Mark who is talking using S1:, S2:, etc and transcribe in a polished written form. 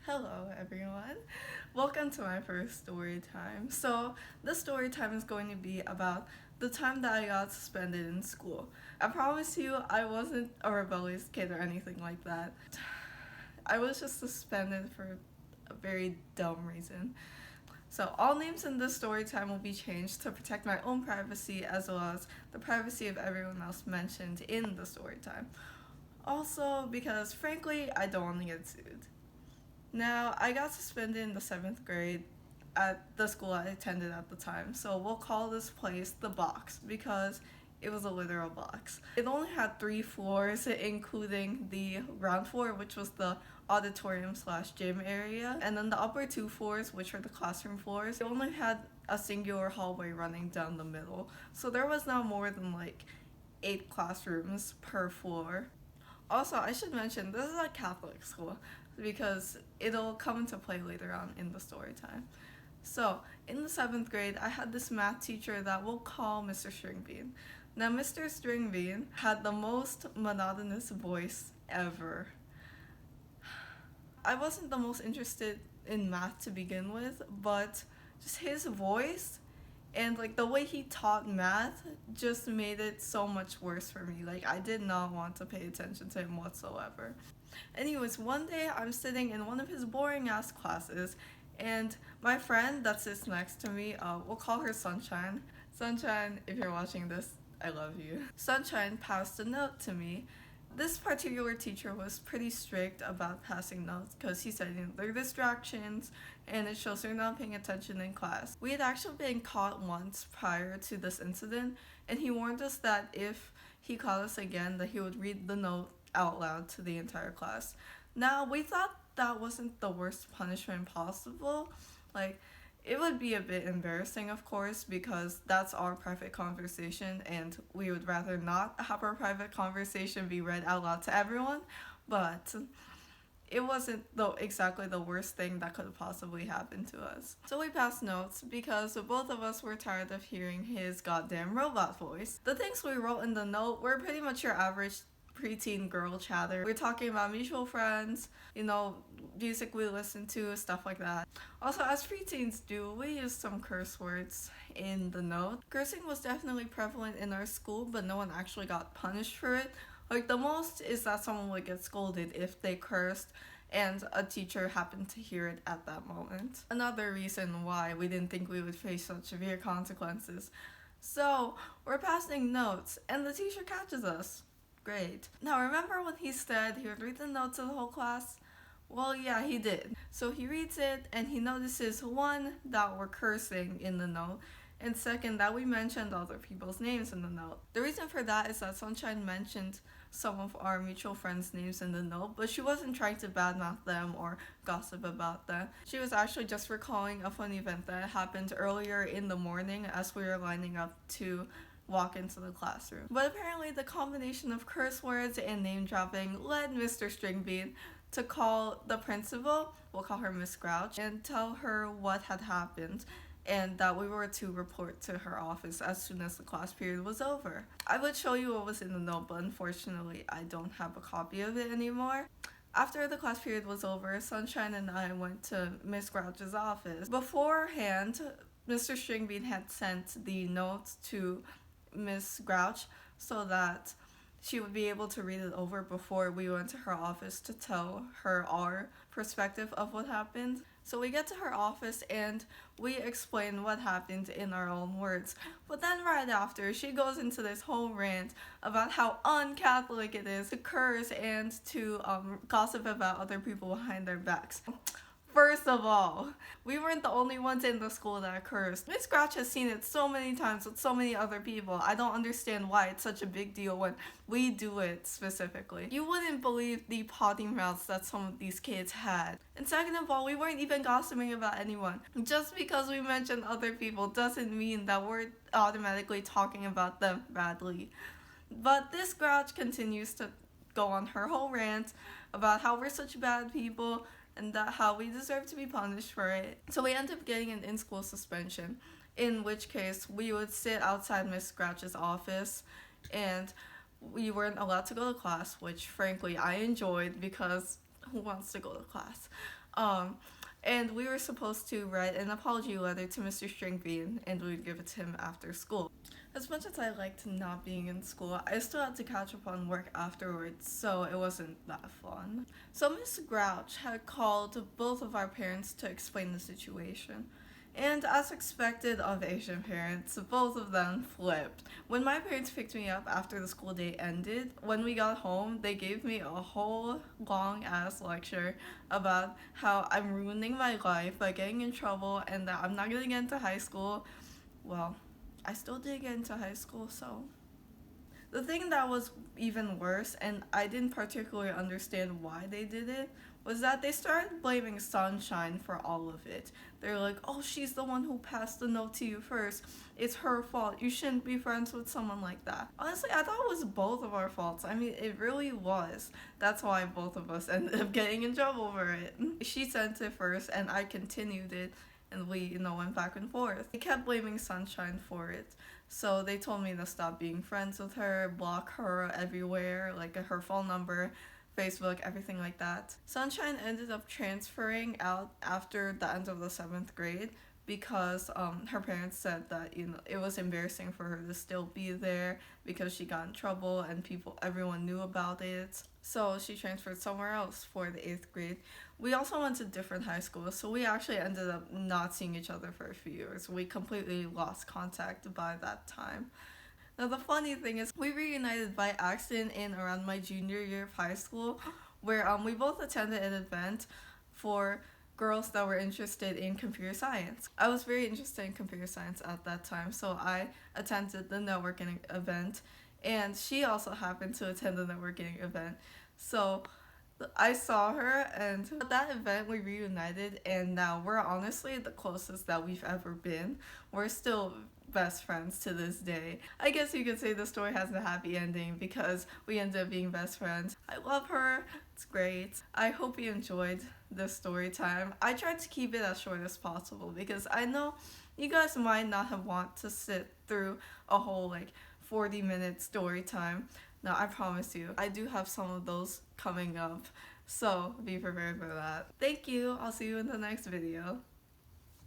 S1: Hello everyone, welcome to my first story time. So this story time is going to be about the time that I got suspended in school. I promise you I wasn't a rebellious kid or anything like that. I was just suspended for a very dumb reason. So all names in this story time will be changed to protect my own privacy as well as the privacy of everyone else mentioned in the story time. Also because frankly I don't want to get sued. Now, I got suspended in the seventh grade at the school I attended at the time, so we'll call this place the box because it was a literal box. It only had 3 floors, including the ground floor, which was the auditorium slash gym area, and then the upper 2 floors, which were the classroom floors. It only had a singular hallway running down the middle, so there was not more than like 8 classrooms per floor. Also, I should mention this is a Catholic school because it'll come into play later on in the story time. So, in the seventh grade, I had this math teacher that we'll call Mr. Stringbean. Now, Mr. Stringbean had the most monotonous voice ever. I wasn't the most interested in math to begin with, but just his voice and like the way he taught math just made it so much worse for me. Like I did not want to pay attention to him whatsoever. Anyways, one day I'm sitting in one of his boring ass classes, and my friend that sits next to me, we'll call her Sunshine. Sunshine, if you're watching this, I love you. Sunshine passed a note to me. This particular teacher was pretty strict about passing notes because he said, they're distractions and it shows you're not paying attention in class. We had actually been caught once prior to this incident, and he warned us that if he caught us again, that he would read the note out loud to the entire class. Now, we thought that wasn't the worst punishment possible. Like, it would be a bit embarrassing, of course, because that's our private conversation and we would rather not have our private conversation be read out loud to everyone, but it wasn't exactly the worst thing that could have possibly happened to us. So we passed notes because both of us were tired of hearing his goddamn robot voice. The things we wrote in the note were pretty much your average preteen girl chatter. We're talking about mutual friends, music we listen to, stuff like that. Also, as preteens do, we used some curse words in the note. Cursing was definitely prevalent in our school, but no one actually got punished for it. Like, the most is that someone would get scolded if they cursed and a teacher happened to hear it at that moment. Another reason why we didn't think we would face such severe consequences. So, we're passing notes and the teacher catches us. Great. Now, remember when he said he would read the note to the whole class? Well, yeah, he did. So he reads it and he notices, one, that we're cursing in the note, and second, that we mentioned other people's names in the note. The reason for that is that Sunshine mentioned some of our mutual friends' names in the note, but she wasn't trying to badmouth them or gossip about them. She was actually just recalling a fun event that happened earlier in the morning as we were lining up to walk into the classroom. But apparently the combination of curse words and name dropping led Mr. Stringbean to call the principal, we'll call her Miss Grouch, and tell her what had happened and that we were to report to her office as soon as the class period was over. I would show you what was in the note, but unfortunately I don't have a copy of it anymore. After the class period was over, Sunshine and I went to Miss Grouch's office. Beforehand, Mr. Stringbean had sent the notes to Miss Grouch so that she would be able to read it over before we went to her office to tell her our perspective of what happened. So we get to her office and we explain what happened in our own words. But then right after, she goes into this whole rant about how un-Catholic it is to curse and to gossip about other people behind their backs. First of all, we weren't the only ones in the school that cursed. Miss Scratch has seen it so many times with so many other people. I don't understand why it's such a big deal when we do it specifically. You wouldn't believe the potty mouths that some of these kids had. And second of all, we weren't even gossiping about anyone. Just because we mention other people doesn't mean that we're automatically talking about them badly. But this Grouch continues to go on her whole rant about how we're such bad people and that how we deserve to be punished for it. So we end up getting an in-school suspension, in which case we would sit outside Miss Grouch's office and we weren't allowed to go to class, which frankly I enjoyed because who wants to go to class. Um, and we were supposed to write an apology letter to Mr. Stringbean, and we'd give it to him after school. As much as I liked not being in school, I still had to catch up on work afterwards, so it wasn't that fun. So Miss Grouch had called both of our parents to explain the situation. And as expected of Asian parents, both of them flipped. When my parents picked me up after the school day ended, when we got home, they gave me a whole long ass lecture about how I'm ruining my life by getting in trouble and that I'm not gonna get into high school. Well, I still did get into high school, so. The thing that was even worse, and I didn't particularly understand why they did it, was that they started blaming Sunshine for all of it. They're like, oh, she's the one who passed the note to you first. It's her fault. You shouldn't be friends with someone like that. Honestly, I thought it was both of our faults. I mean, it really was. That's why both of us ended up getting in trouble for it. She sent it first, and I continued it, and we, went back and forth. They kept blaming Sunshine for it. So they told me to stop being friends with her, block her everywhere, like her phone number, Facebook, everything like that. Sunshine ended up transferring out after the end of the 7th grade because her parents said that it was embarrassing for her to still be there because she got in trouble and everyone knew about it. So she transferred somewhere else for the 8th grade. We also went to different high schools, so we actually ended up not seeing each other for a few years. We completely lost contact by that time. Now the funny thing is we reunited by accident in around my junior year of high school where we both attended an event for girls that were interested in computer science. I was very interested in computer science at that time, so I attended the networking event, and she also happened to attend the networking event. So I saw her, and at that event we reunited, and now we're honestly the closest that we've ever been. We're still best friends to this day. I guess you could say the story has a happy ending because we ended up being best friends. I love her. It's great. I hope you enjoyed this story time. I tried to keep it as short as possible because I know you guys might not have want to sit through a whole 40-minute story time. Now, I promise you, I do have some of those coming up, so be prepared for that. Thank you. I'll see you in the next video.